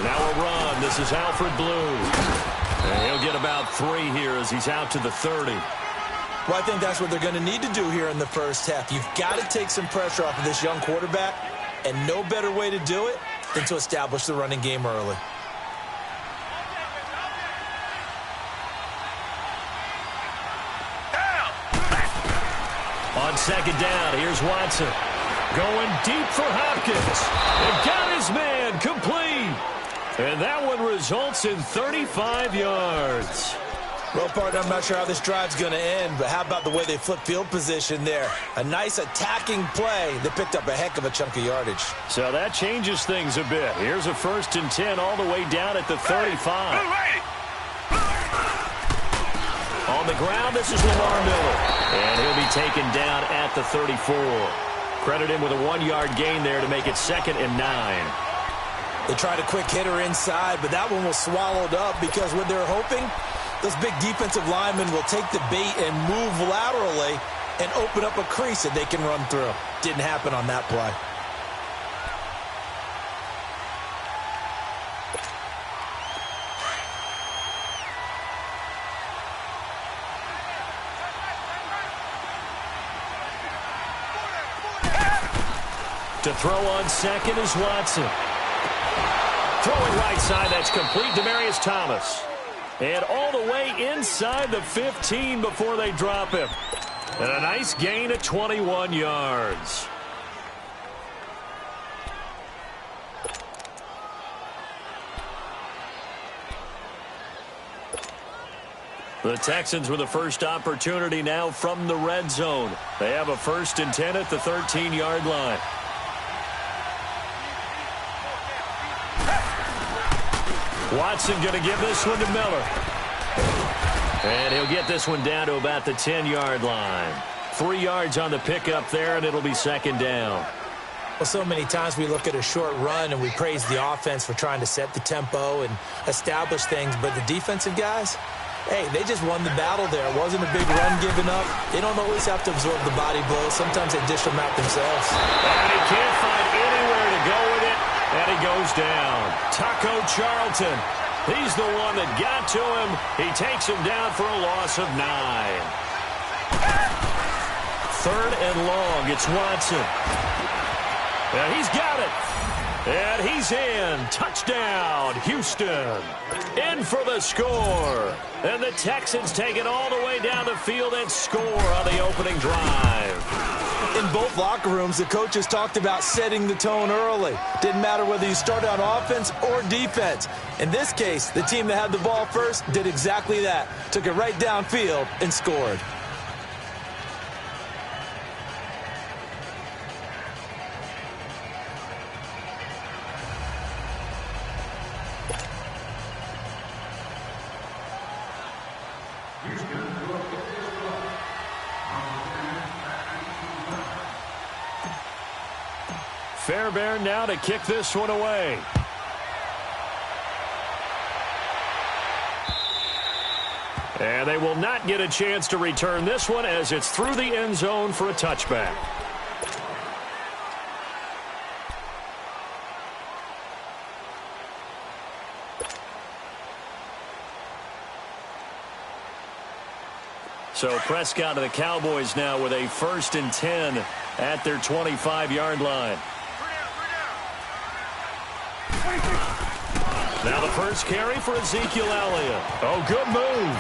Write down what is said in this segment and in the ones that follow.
Now a run. This is Alfred Blue. And he'll get about 3 here as he's out to the 30. Well, I think that's what they're going to need to do here in the first half. You've got to take some pressure off of this young quarterback, and no better way to do it than to establish the running game early. On second down, here's Watson. Going deep for Hopkins. And got his man complete. And that one results in 35 yards. Well, partner, I'm not sure how this drive's going to end, but how about the way they flip field position there? A nice attacking play that picked up a heck of a chunk of yardage. So that changes things a bit. Here's a 1st and 10 all the way down at the 35. On the ground, this is Lamar Miller. And he'll be taken down at the 34. Credit him with a 1-yard gain there to make it 2nd and 9. They tried a quick hitter inside, but that one was swallowed up because what they're hoping, those big defensive linemen will take the bait and move laterally and open up a crease that they can run through. Didn't happen on that play. To throw on second is Watson. Throwing right side, that's complete. Demaryius Thomas. And all the way inside the 15 before they drop him. And a nice gain of 21 yards. The Texans with the first opportunity now from the red zone. They have a 1st and 10 at the 13-yard line. Watson going to give this one to Miller. And he'll get this one down to about the 10-yard line. 3 yards on the pickup there, and it'll be 2nd down. Well, so many times we look at a short run and we praise the offense for trying to set the tempo and establish things, but the defensive guys, hey, they just won the battle there. It wasn't a big run given up. They don't always have to absorb the body blows. Sometimes they dish them out themselves. And he can't find anywhere to go with it. And he goes down. Taco Charlton. He's the one that got to him. He takes him down for a loss of 9. 3rd and long. It's Watson. And he's got it. And he's in. Touchdown, Houston. In for the score. And the Texans take it all the way down the field and score on the opening drive. In both locker rooms, the coaches talked about setting the tone early. Didn't matter whether you started on offense or defense. In this case, the team that had the ball first did exactly that. Took it right downfield and scored. Fairbairn now to kick this one away. And they will not get a chance to return this one as it's through the end zone for a touchback. So Prescott and the Cowboys now with a 1st and 10 at their 25-yard line. Now the first carry for Ezekiel Elliott. Oh, good move.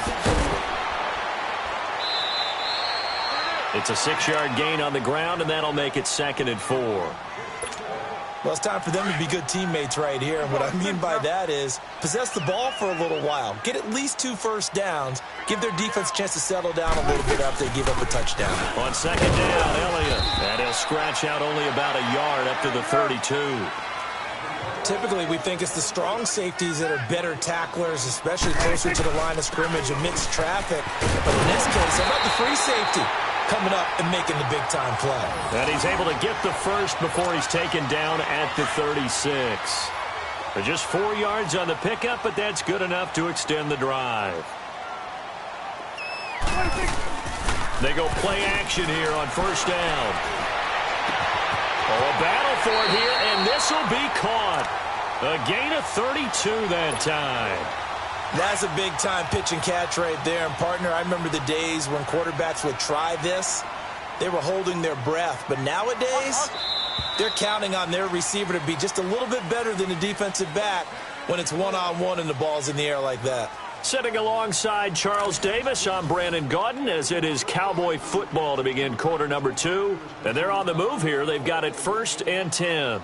It's a 6-yard gain on the ground, and that'll make it 2nd and 4. Well, it's time for them to be good teammates right here. And what I mean by that is possess the ball for a little while. Get at least 2 first downs. Give their defense a chance to settle down a little bit after they give up a touchdown. On 2nd down, Elliott. And he'll scratch out only about a yard up to the 32. Typically, we think it's the strong safeties that are better tacklers, especially closer to the line of scrimmage amidst traffic. But in this case, how about the free safety coming up and making the big-time play? And he's able to get the first before he's taken down at the 36. Just 4 yards on the pickup, but that's good enough to extend the drive. They go play action here on 1st down. Oh, a battle for it here, and this will be caught. A gain of 32 that time. That's a big-time pitch and catch right there. And, partner, I remember the days when quarterbacks would try this. They were holding their breath. But nowadays, they're counting on their receiver to be just a little bit better than the defensive back when it's one-on-one and the ball's in the air like that. Sitting alongside Charles Davis, I'm Brandon Gaudin, as it is Cowboy football to begin quarter number 2. And they're on the move here. They've got it 1st and 10.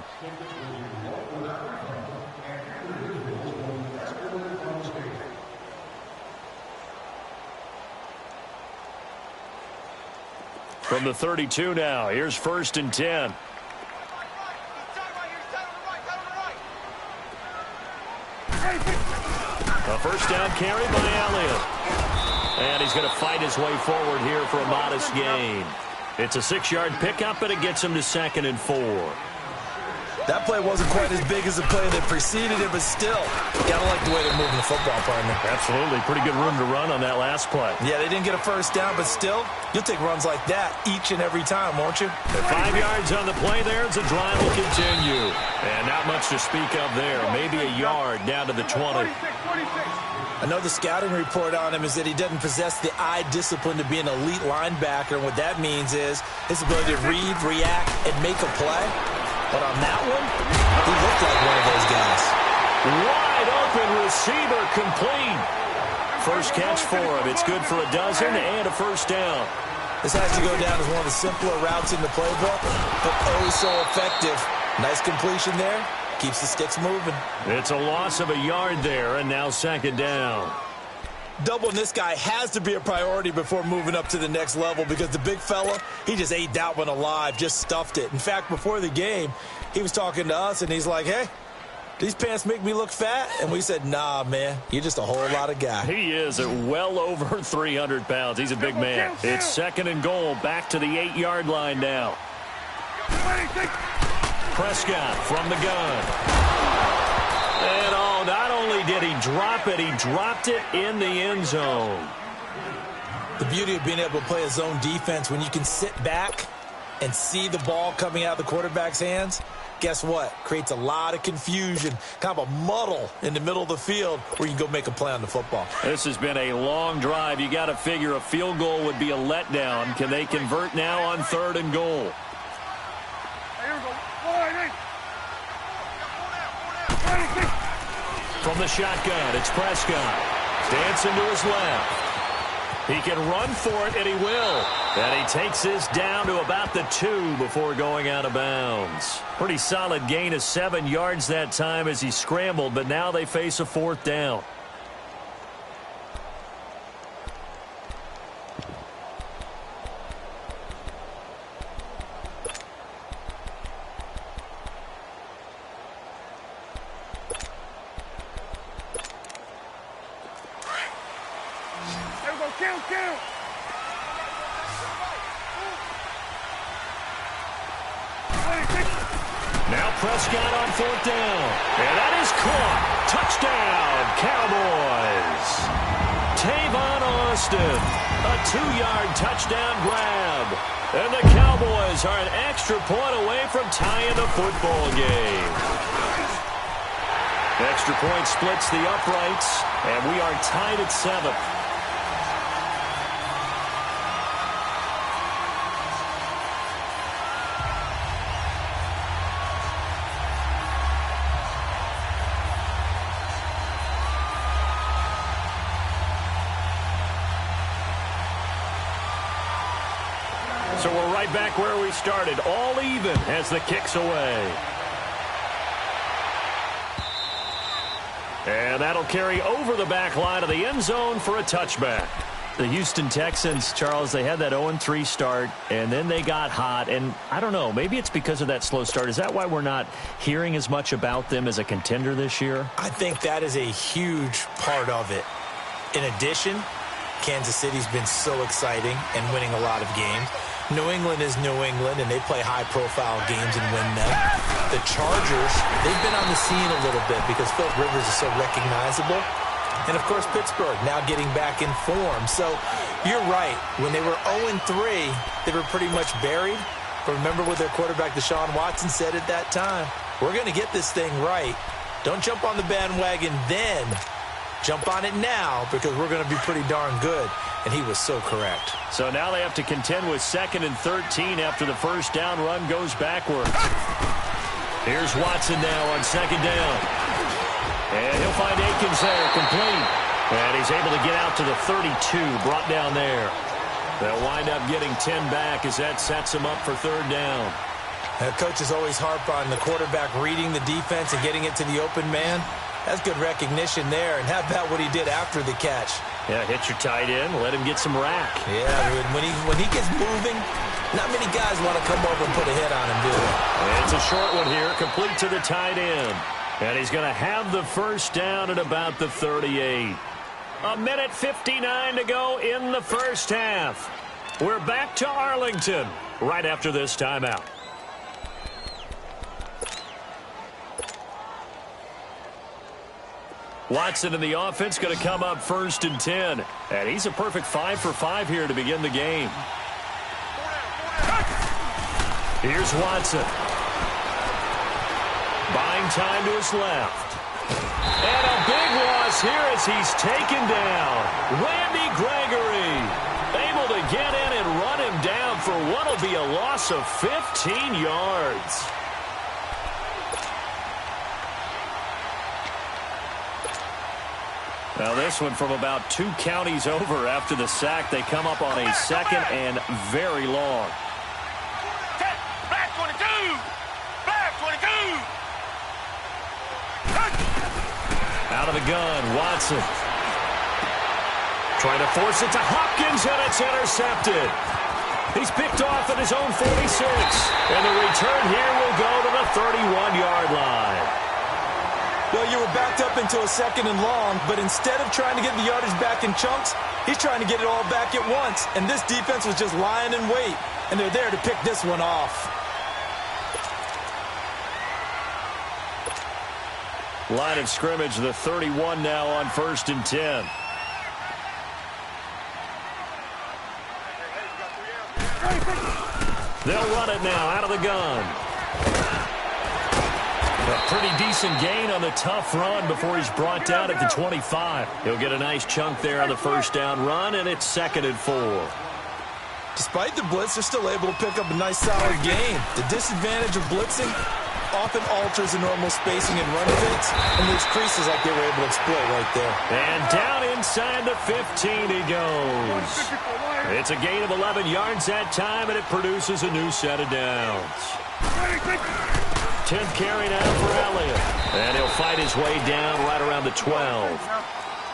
From the 32 now, here's 1st and 10. A first down carry by Elliott. And he's going to fight his way forward here for a modest gain. It's a 6-yard pickup, and it gets him to 2nd and 4. That play wasn't quite as big as the play that preceded it, but still, gotta like the way they're moving the football, partner. Absolutely. Pretty good room to run on that last play. Yeah, they didn't get a first down, but still, you'll take runs like that each and every time, won't you? At 5 yards on the play there, the drive will continue. And not much to speak of there. Maybe a yard down to the 20. I know the scouting report on him is that he doesn't possess the eye discipline to be an elite linebacker, and what that means is his ability to read, react, and make a play. But on that one, he looked like one of those guys. Wide open receiver complete. First catch for him. It's good for a dozen and a first down. This has to go down as one of the simpler routes in the playbook, but oh so effective. Nice completion there. Keeps the sticks moving. It's a loss of a yard there, and now 2nd down. Doubling this guy has to be a priority before moving up to the next level because the big fella, he just ate that one alive, just stuffed it. In fact, before the game, he was talking to us, and he's like, hey, these pants make me look fat? And we said, nah, man, you're just a whole lot of guy. He is at well over 300 pounds. He's a big man. It's 2nd and goal, back to the 8-yard line now. Prescott from the gun. And not only did he drop it, he dropped it in the end zone. The beauty of being able to play a zone defense when you can sit back and see the ball coming out of the quarterback's hands, guess what? Creates a lot of confusion, kind of a muddle in the middle of the field where you can go make a play on the football. This has been a long drive. You got to figure a field goal would be a letdown. Can they convert now on 3rd and goal? From the shotgun, it's Prescott. Dancing to his left. He can run for it, and he will. And he takes this down to about the 2 before going out of bounds. Pretty solid gain of 7 yards that time as he scrambled, but now they face a 4th down. Now Prescott on 4th down. And that is caught. Touchdown, Cowboys. Tavon Austin, a 2-yard touchdown grab. And the Cowboys are an extra point away from tying the football game. Extra point splits the uprights, and we are tied at 7. So we're right back where we started, all even as the kick's away. And that'll carry over the back line of the end zone for a touchback. The Houston Texans, Charles, they had that 0-3 start, and then they got hot. And I don't know, maybe it's because of that slow start. Is that why we're not hearing as much about them as a contender this year? I think that is a huge part of it. In addition, Kansas City's been so exciting and winning a lot of games. New England is New England, and they play high-profile games and win them. The Chargers, they've been on the scene a little bit because Philip Rivers is so recognizable. And, of course, Pittsburgh now getting back in form. So you're right. When they were 0-3, they were pretty much buried. But remember what their quarterback, Deshaun Watson, said at that time. We're going to get this thing right. Don't jump on the bandwagon then. Jump on it now because we're going to be pretty darn good. And he was so correct. So now they have to contend with 2nd and 13 after the first down run goes backwards. Here's Watson now on 2nd down. And he'll find Akins there, complete. And he's able to get out to the 32, brought down there. They'll wind up getting 10 back as that sets him up for 3rd down. Coaches always harp on the quarterback reading the defense and getting it to the open man. That's good recognition there. And how about what he did after the catch? Yeah, hit your tight end, let him get some rack. Yeah, when he gets moving, not many guys want to come over and put a hit on him, do they? It's a short one here, complete to the tight end. And he's going to have the first down at about the 38. 1:59 to go in the first half. We're back to Arlington right after this timeout. Watson in the offense going to come up 1st and 10. And he's a perfect 5 for 5 here to begin the game. Here's Watson. Buying time to his left. And a big loss here as he's taken down. Randy Gregory able to get in and run him down for what will be a loss of 15 yards. Now this one from about 2 counties over after the sack. They come up on a 2nd and very long. Back 22! Back 22! Out of the gun, Watson. Trying to force it to Hopkins, and it's intercepted. He's picked off at his own 46. And the return here will go to the 31-yard line. Well, you were backed up into a 2nd and long, but instead of trying to get the yardage back in chunks, he's trying to get it all back at once. And this defense was just lying in wait, and they're there to pick this one off. Line of scrimmage, the 31 now on 1st and 10. They'll run it now out of the gun. A pretty decent gain on the tough run before he's brought down at the 25. He'll get a nice chunk there on the first down run, and it's 2nd and 4. Despite the blitz, they're still able to pick up a nice solid gain. The disadvantage of blitzing often alters the normal spacing and run fits, and those creases like they were able to exploit right there. And down inside the 15 he goes. It's a gain of 11 yards that time, and it produces a new set of downs. 10th carry now for Elliott. And he'll fight his way down right around the 12.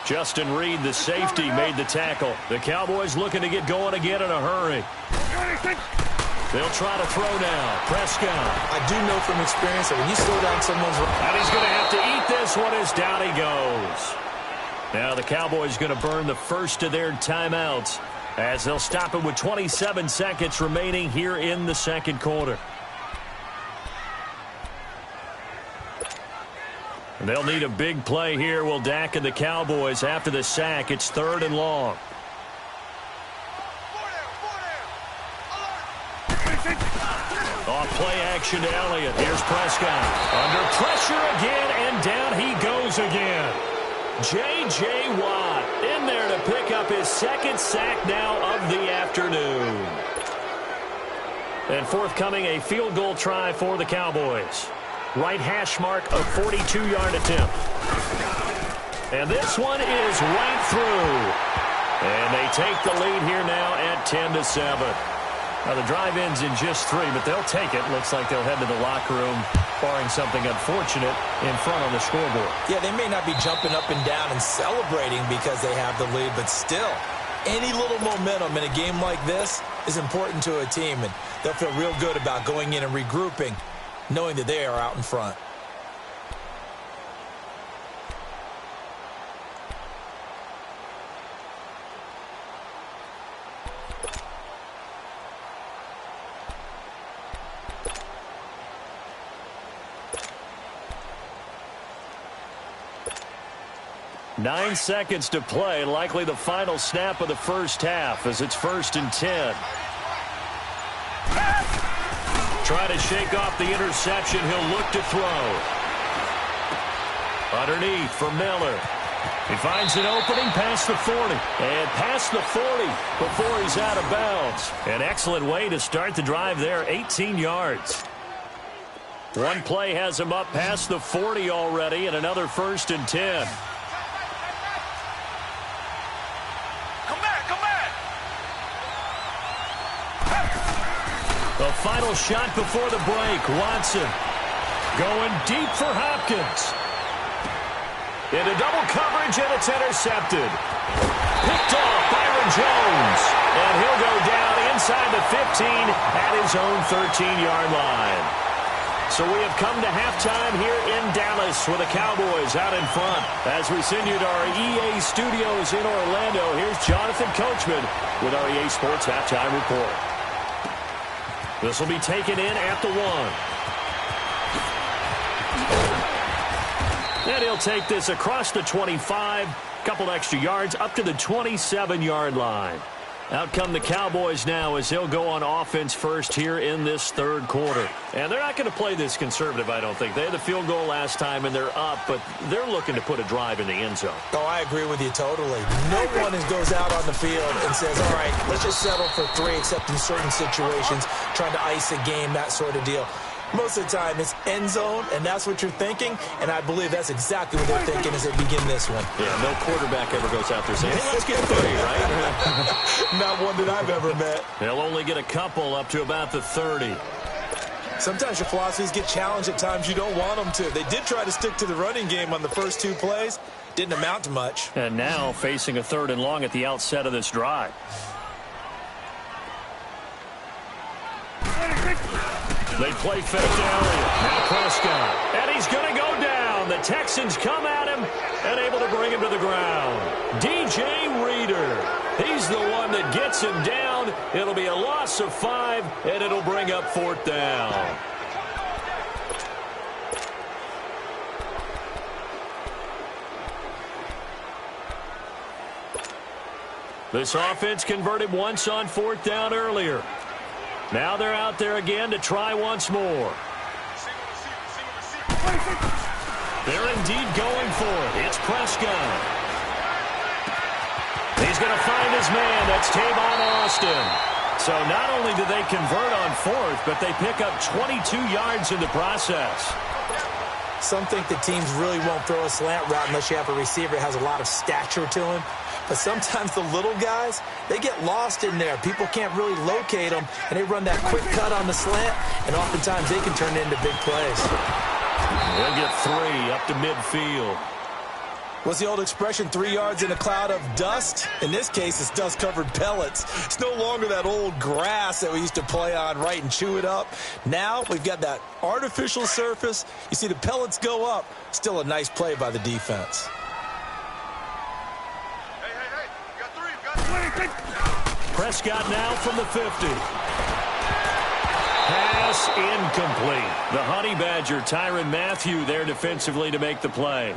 Justin Reed, the safety, made the tackle. The Cowboys looking to get going again in a hurry. They'll try to throw now. Prescott. I do know from experience that when you slow down someone's... And he's going to have to eat this one as down he goes. Now the Cowboys going to burn the first of their timeouts as they'll stop it with 27 seconds remaining here in the second quarter. They'll need a big play here. Will Dak and the Cowboys after the sack. It's 3rd and long. Off play action to Elliott. Here's Prescott. Under pressure again, and down he goes again. J.J. Watt in there to pick up his 2nd sack now of the afternoon. And forthcoming a field goal try for the Cowboys. Right hash mark of 42-yard attempt. And this one is right through. And they take the lead here now at 10-7. Now the drive ends in just 3, but they'll take it. Looks like they'll head to the locker room, barring something unfortunate in front on the scoreboard. Yeah, they may not be jumping up and down and celebrating because they have the lead, but still, any little momentum in a game like this is important to a team, and they'll feel real good about going in and regrouping, knowing that they are out in front. Nine seconds to play, likely the final snap of the first half as it's 1st and 10. Try to shake off the interception. He'll look to throw. Underneath for Miller. He finds an opening past the 40. And past the 40 before he's out of bounds. An excellent way to start the drive there, 18 yards. One play has him up past the 40 already, and another 1st and 10. Come back! The final shot before the break. Watson going deep for Hopkins. Into double coverage, and it's intercepted. Picked off Byron Jones. And he'll go down inside the 15 at his own 13-yard line. So we have come to halftime here in Dallas with the Cowboys out in front. As we send you to our EA studios in Orlando, here's Jonathan Coachman with our EA Sports Halftime Report. This will be taken in at the 1. And he'll take this across the 25, couple extra yards, up to the 27-yard line. Out come the Cowboys now as they'll go on offense first here in this third quarter. And they're not going to play this conservative, I don't think. They had the field goal last time, and they're up, but they're looking to put a drive in the end zone. Oh, I agree with you totally. No one goes out on the field and says, all right, let's just settle for 3, except in certain situations, trying to ice a game, that sort of deal. Most of the time, it's end zone, and that's what you're thinking, and I believe that's exactly what they're thinking as they begin this one. Yeah, no quarterback ever goes out there saying, hey, let's get 3, right? Not one that I've ever met. They'll only get a couple up to about the 30. Sometimes your philosophies get challenged at times you don't want them to. They did try to stick to the running game on the first 2 plays. Didn't amount to much. And now facing a 3rd and long at the outset of this drive. They play fake to Elliott. Now Prescott. And he's going to go down. The Texans come at him and able to bring him to the ground. DJ Reader. He's the one that gets him down. It'll be a loss of 5, and it'll bring up 4th down. This offense converted once on 4th down earlier. Now they're out there again to try once more. They're indeed going for it. It's Prescott. He's going to find his man. That's Tavon Austin. So not only do they convert on 4th, but they pick up 22 yards in the process. Some think the teams really won't throw a slant route unless you have a receiver that has a lot of stature to him. But sometimes the little guys, they get lost in there. People can't really locate them, and they run that quick cut on the slant, and oftentimes they can turn it into big plays. They'll get 3 up to midfield. What's the old expression, 3 yards in a cloud of dust? In this case, it's dust-covered pellets. It's no longer that old grass that we used to play on, right, and chew it up. Now we've got that artificial surface. You see the pellets go up. Still a nice play by the defense. Prescott now from the 50. Pass incomplete. The Honey Badger, Tyrann Mathieu, there defensively to make the play.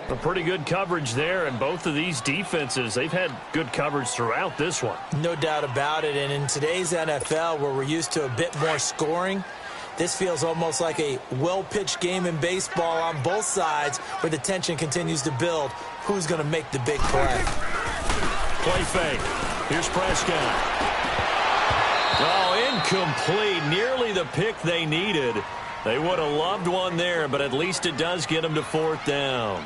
A pretty good coverage there, and both of these defenses, they've had good coverage throughout this one. No doubt about it, and in today's NFL, where we're used to a bit more scoring, this feels almost like a well-pitched game in baseball on both sides where the tension continues to build. Who's going to make the big play? Play fake. Here's Prescott. Oh, incomplete. Nearly the pick they needed. They would have loved one there, but at least it does get them to 4th down.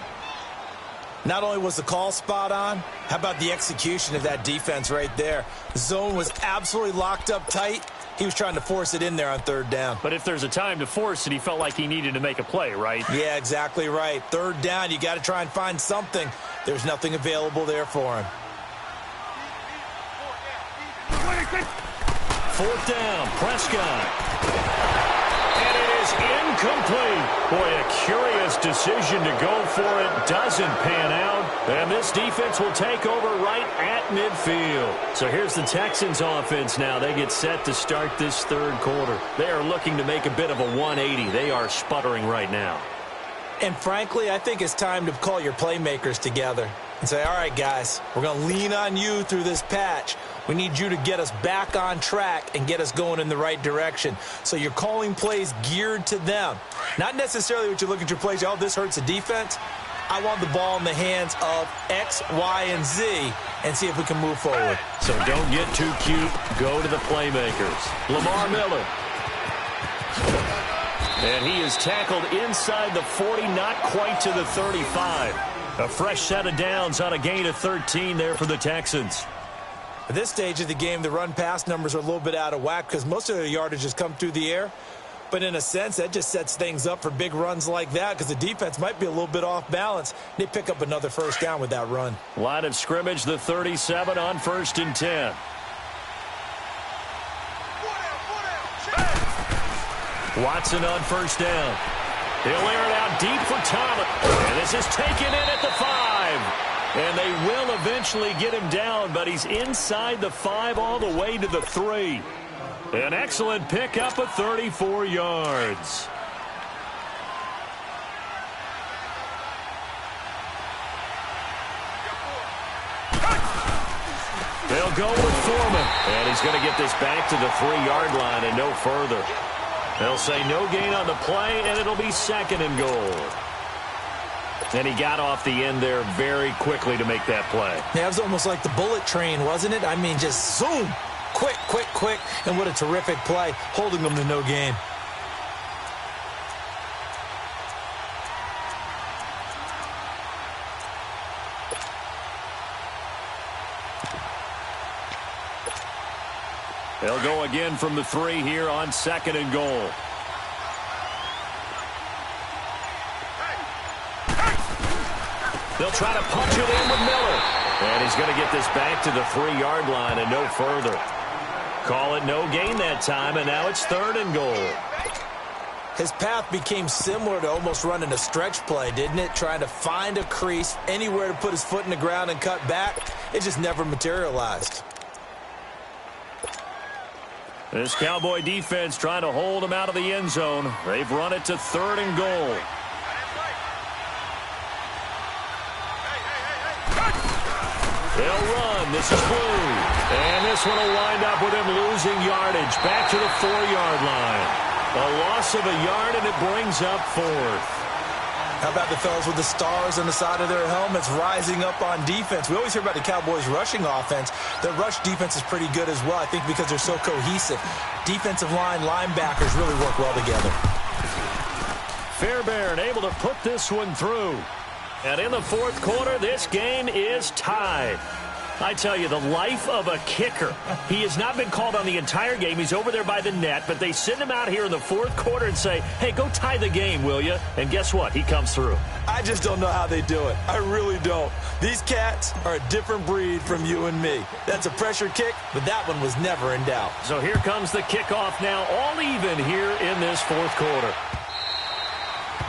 Not only was the call spot on, how about the execution of that defense right there? The zone was absolutely locked up tight. He was trying to force it in there on 3rd down. But if there's a time to force it, he felt like he needed to make a play, right? Yeah, exactly right. 3rd down, you got to try and find something. There's nothing available there for him. 4th down, Prescott. And it is incomplete. Boy, a curious decision to go for it. Doesn't pan out. And this defense will take over right at midfield. So here's the Texans offense now. They get set to start this 3rd quarter. They are looking to make a bit of a 180. They are sputtering right now. And frankly, I think it's time to call your playmakers together and say, all right, guys, we're going to lean on you through this patch. We need you to get us back on track and get us going in the right direction. So you're calling plays geared to them. Not necessarily what you look at your plays, oh, this hurts the defense. I want the ball in the hands of X, Y, and Z and see if we can move forward. So don't get too cute. Go to the playmakers. Lamar Miller. And he is tackled inside the 40, not quite to the 35. A fresh set of downs on a gain of 13 there for the Texans. At this stage of the game, the run-pass numbers are a little bit out of whack because most of their yardage has come through the air. But in a sense, that just sets things up for big runs like that because the defense might be a little bit off balance. They pick up another first down with that run. Line of scrimmage, the 37 on 1st and 10. Watson on first down. He'll air it out deep for Thomas. And this is taken in at the 5. And they will eventually get him down, but he's inside the 5 all the way to the 3. An excellent pickup of 34 yards. They'll go with Foreman. And he's going to get this back to the 3-yard line and no further. They'll say no gain on the play, and it'll be 2nd and goal. And he got off the end there very quickly to make that play. Yeah, it was almost like the bullet train, wasn't it? I mean, just zoom. Quick, quick, quick. And what a terrific play, holding them to no gain. They'll go again from the 3 here on 2nd and goal. They'll try to punch it in with Miller. And he's going to get this back to the 3-yard line and no further. Call it no gain that time, and now it's 3rd and goal. His path became similar to almost running a stretch play, didn't it? Trying to find a crease, anywhere to put his foot in the ground and cut back. It just never materialized. This Cowboy defense trying to hold him out of the end zone. They've run it to 3rd and goal. They'll run. This is Blue. And this one will wind up with him losing yardage back to the 4-yard line. A loss of a yard, and it brings up 4th. How about the fellas with the stars on the side of their helmets rising up on defense? We always hear about the Cowboys' rushing offense. Their rush defense is pretty good as well, I think, because they're so cohesive. Defensive line, linebackers really work well together. Fairbairn able to put this one through. And in the 4th quarter, this game is tied. I tell you, the life of a kicker. He has not been called on the entire game. He's over there by the net, but they send him out here in the 4th quarter and say, hey, go tie the game, will you? And guess what? He comes through. I just don't know how they do it. I really don't. These cats are a different breed from you and me. That's a pressure kick, but that one was never in doubt. So here comes the kickoff now, all even here in this 4th quarter.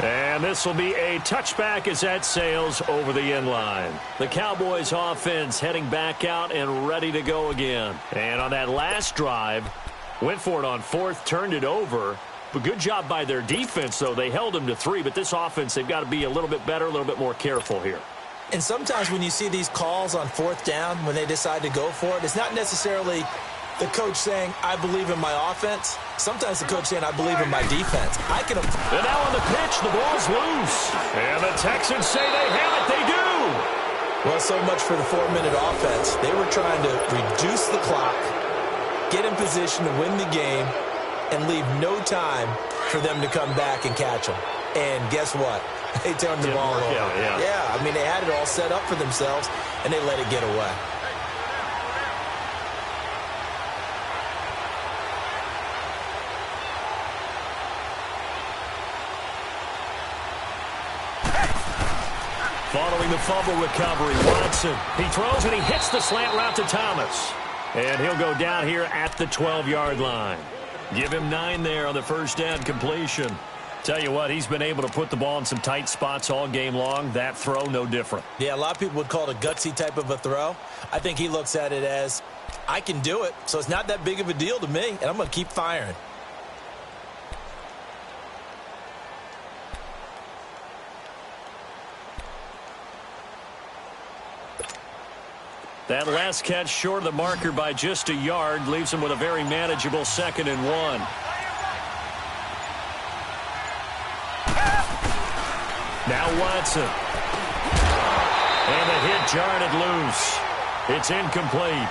And this will be a touchback as that sails over the end line. The Cowboys offense heading back out and ready to go again. And on that last drive, went for it on 4th, turned it over. But good job by their defense, though. They held them to 3, but this offense, they've got to be a little bit better, a little bit more careful here. And sometimes when you see these calls on 4th down, when they decide to go for it, it's not necessarily the coach saying, I believe in my offense. Sometimes the coach saying, I believe in my defense. And now on the pitch, the ball's loose. And the Texans say they have it. They do. Well, so much for the 4-minute offense. They were trying to reduce the clock, get in position to win the game, and leave no time for them to come back and catch them. And guess what? They turned the ball over. Yeah, I mean, they had it all set up for themselves, and they let it get away. Following the fumble recovery, Watson. He throws and he hits the slant route to Thomas. And he'll go down here at the 12-yard line. Give him 9 there on the first down completion. Tell you what, he's been able to put the ball in some tight spots all game long. That throw, no different. Yeah, a lot of people would call it a gutsy type of a throw. I think he looks at it as, I can do it, so it's not that big of a deal to me, and I'm going to keep firing. That last catch short of the marker by just a yard leaves him with a very manageable 2nd and 1. Now Watson. And the hit jarred it loose. It's incomplete.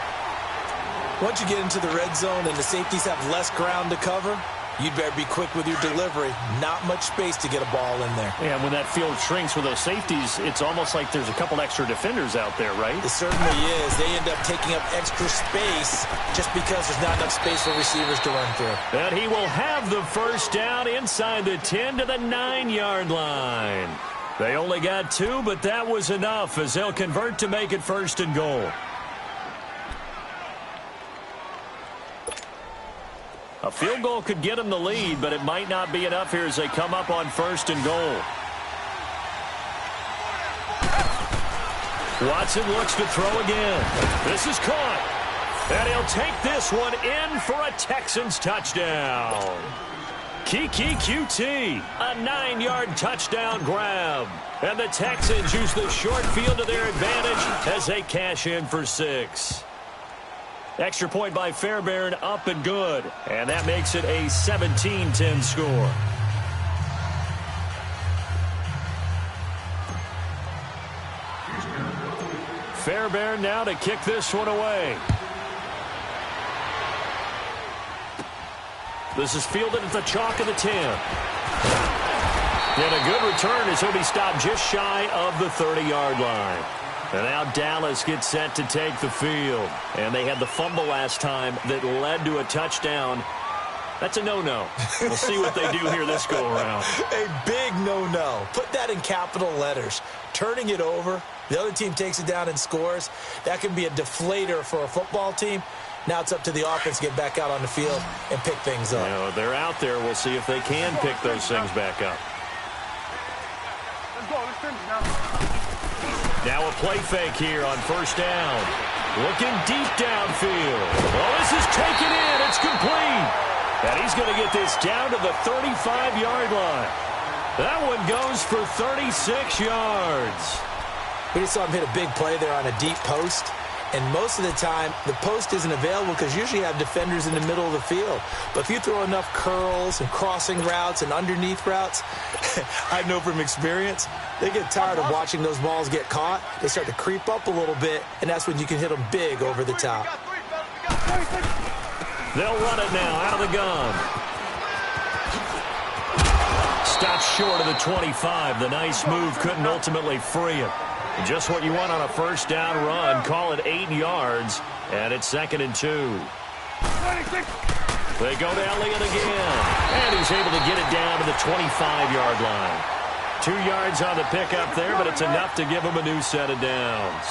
Once you get into the red zone and the safeties have less ground to cover, you'd better be quick with your delivery. Not much space to get a ball in there. Yeah, when that field shrinks with those safeties, it's almost like there's a couple extra defenders out there, right? It certainly is. They end up taking up extra space just because there's not enough space for receivers to run through. And he will have the first down inside the 10 to the 9-yard line. They only got 2, but that was enough as they'll convert to make it 1st and goal. A field goal could get them the lead, but it might not be enough here as they come up on 1st and goal. Watson looks to throw again. This is caught. And he'll take this one in for a Texans touchdown. Kiki QT, a 9-yard touchdown grab. And the Texans use the short field to their advantage as they cash in for 6. Extra point by Fairbairn, up and good. And that makes it a 17-10 score. Fairbairn now to kick this one away. This is fielded at the chalk of the 10. And a good return as he'll be stopped just shy of the 30-yard line. And now Dallas gets set to take the field. And they had the fumble last time that led to a touchdown. That's a no-no. We'll see what they do here this go-around. A big no-no. Put that in capital letters. Turning it over, the other team takes it down and scores. That can be a deflator for a football team. Now it's up to the offense to get back out on the field and pick things up. You know, they're out there. We'll see if they can pick those things back up. Let's go. Let's finish now. Now a play fake here on 1st down. Looking deep downfield. Oh, this is taken in. It's complete. And he's going to get this down to the 35-yard line. That one goes for 36 yards. We just saw him hit a big play there on a deep post. And most of the time, the post isn't available because usually you have defenders in the middle of the field. But if you throw enough curls and crossing routes and underneath routes, I know from experience, they get tired of watching those balls get caught. They start to creep up a little bit, and that's when you can hit them big over the top. They'll run it now out of the gun. Stopped short of the 25. The nice move couldn't ultimately free him. Just what you want on a 1st down run. Call it 8 yards, and it's 2nd and 2. They go to Elliott again, and he's able to get it down to the 25-yard line. 2 yards on the pickup there, but it's enough to give him a new set of downs.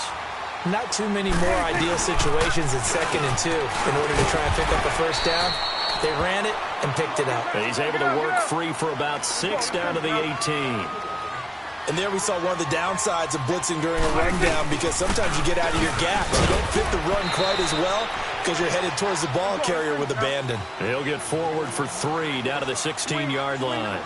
Not too many more ideal situations at 2nd and 2 in order to try and pick up a 1st down. They ran it and picked it up. And he's able to work free for about 6 down to the 18. And there we saw one of the downsides of blitzing during a rundown because sometimes you get out of your gaps. You don't fit the run quite as well because you're headed towards the ball carrier with abandon. He'll get forward for 3 down to the 16-yard line.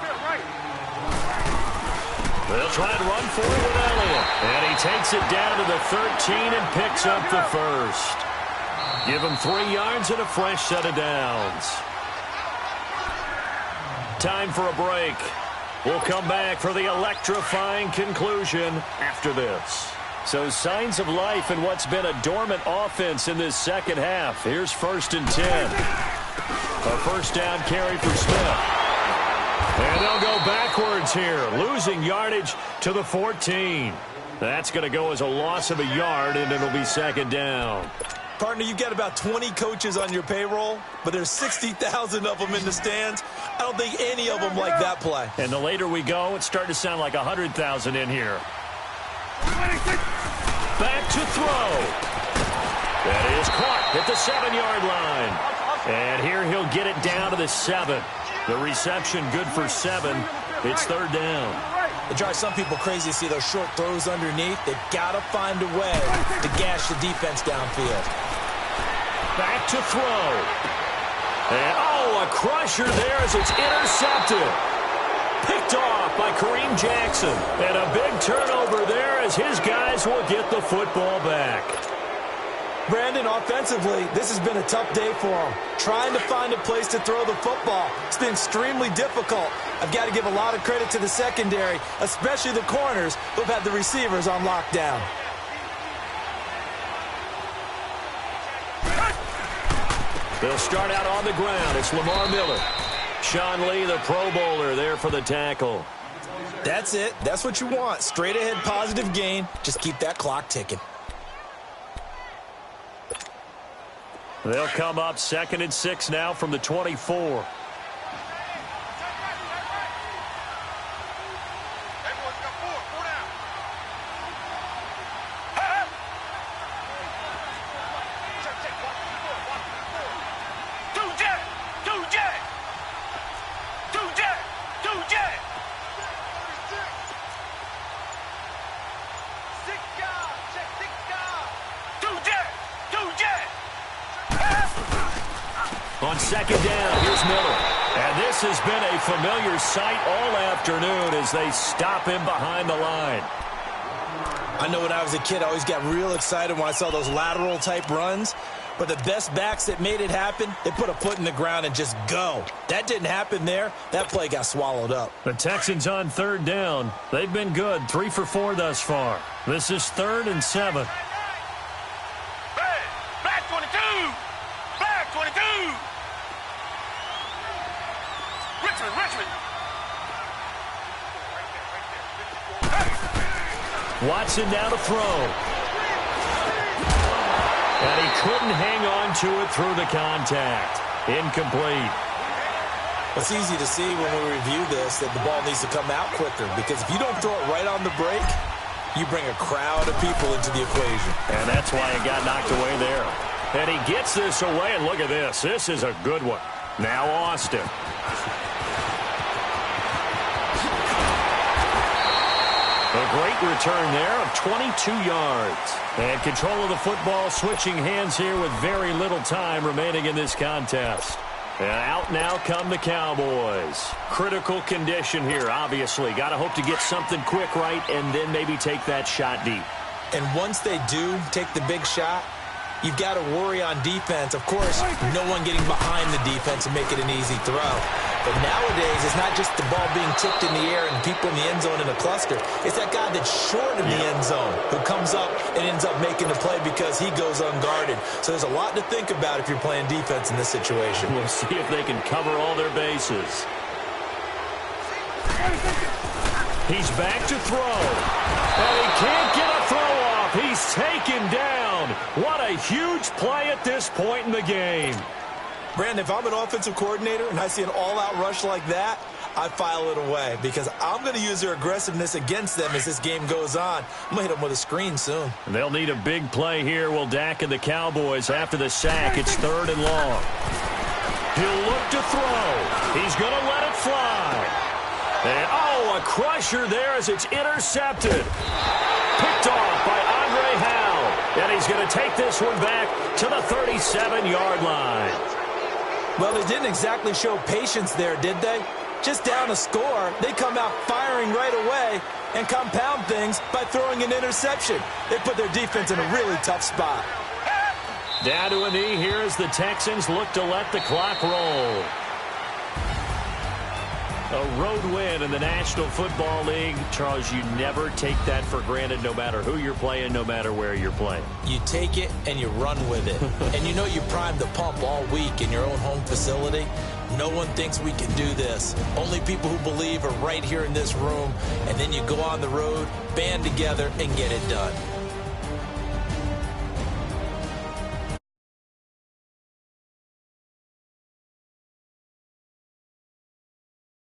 They'll try and run for it with Elliott. And he takes it down to the 13 and picks up the 1st. Give him 3 yards and a fresh set of downs. Time for a break. We'll come back for the electrifying conclusion after this. So signs of life in what's been a dormant offense in this second half. Here's 1st and 10. A 1st down carry for Smith. And they'll go backwards here, losing yardage to the 14. That's going to go as a loss of a yard, and it'll be 2nd down. Partner, you've got about 20 coaches on your payroll, but there's 60,000 of them in the stands. I don't think any of them like that play. And the later we go, it's starting to sound like 100,000 in here. Back to throw. That is caught at the 7-yard line. And here he'll get it down to the 7. The reception good for 7. It's 3rd down. It drives some people crazy to see those short throws underneath. They've got to find a way to gash the defense downfield. Back to throw. And, a crusher there as it's intercepted. Picked off by Kareem Jackson. And a big turnover there as his guys will get the football back. Brandon, offensively, this has been a tough day for him. Trying to find a place to throw the football. It's been extremely difficult. I've got to give a lot of credit to the secondary, especially the corners who've had the receivers on lockdown. They'll start out on the ground. It's Lamar Miller. Sean Lee, the Pro Bowler, there for the tackle. That's it. That's what you want. Straight ahead positive gain. Just keep that clock ticking. They'll come up 2nd and 6 now from the 24. On 2nd down, here's Miller. And this has been a familiar sight all afternoon as they stop him behind the line. I know when I was a kid, I always got real excited when I saw those lateral-type runs. But the best backs that made it happen, they put a foot in the ground and just go. That didn't happen there. That play got swallowed up. The Texans on 3rd down. They've been good, 3 for 4 thus far. This is 3rd and 7. Back 22! Back 22! Richmond! Watson now to throw. And he couldn't hang on to it through the contact. Incomplete. It's easy to see when we review this that the ball needs to come out quicker, because if you don't throw it right on the break, you bring a crowd of people into the equation. And that's why it got knocked away there. And he gets this away, and look at this. This is a good one. Now Austin. A great return there of 22 yards. And control of the football, switching hands here with very little time remaining in this contest. And out now come the Cowboys. Critical condition here, obviously. Got to hope to get something quick right and then maybe take that shot deep. And once they do take the big shot, you've got to worry on defense. Of course, no one getting behind the defense and make it an easy throw. But nowadays, it's not just the ball being tipped in the air and people in the end zone in a cluster. It's that guy that's short of the end zone who comes up and ends up making the play because he goes unguarded. So there's a lot to think about if you're playing defense in this situation. We'll see if they can cover all their bases. He's back to throw. And he can't get a throw off. He's taken down. What a huge play at this point in the game. Brandon, if I'm an offensive coordinator and I see an all-out rush like that, I file it away because I'm going to use their aggressiveness against them as this game goes on. I'm going to hit them with a screen soon. They'll need a big play here. Will Dak and the Cowboys after the sack. It's 3rd and long. He'll look to throw. He's going to let it fly. And, oh, a crusher there as it's intercepted. Picked off by Andre Howe. And he's going to take this one back to the 37-yard line. Well, they didn't exactly show patience there, did they? Just down a score, they come out firing right away and compound things by throwing an interception. They put their defense in a really tough spot. Down to a knee here as the Texans look to let the clock roll. A road win in the National Football League. Charles, you never take that for granted no matter who you're playing, no matter where you're playing. You take it and you run with it. And you know you primed the pump all week in your own home facility. No one thinks we can do this. Only people who believe are right here in this room. And then you go on the road, band together, and get it done.